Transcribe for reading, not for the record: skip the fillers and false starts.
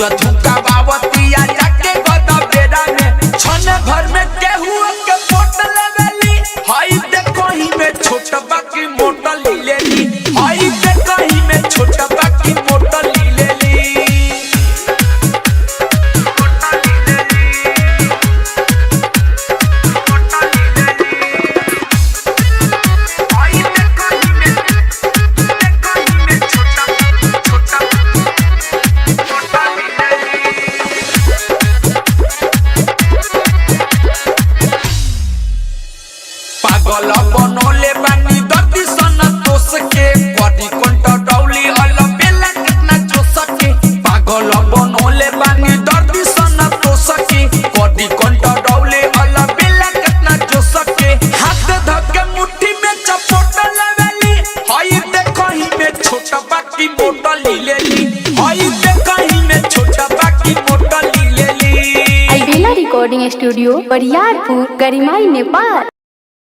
रोज धुका बावतिया जाके गदा बेरा में छन भर में केहू के पोट लेवेली हाई देखो ही में छोट बाकी मोट ली लेली हाई देखो ही में छोट बाकी मोट ली लेली पागल बनोले बानी दर्दी संतोष के कदी कंट्रोली अल बेला कितना जोश के पागल बनोले बानी दर्दी संतोष के कदी कंट्रोली अल बेला कितना जोश के हाथ धके मुट्ठी में चपोट लेवेली हाई देखो ही में छोटा बाकी मोटा ली लेली हाई देखो ही में छोटा बाकी मोटा ली लेली। अलबेला रिकॉर्डिंग स्टूडियो बरियारपुर गरिमाई नेपाल।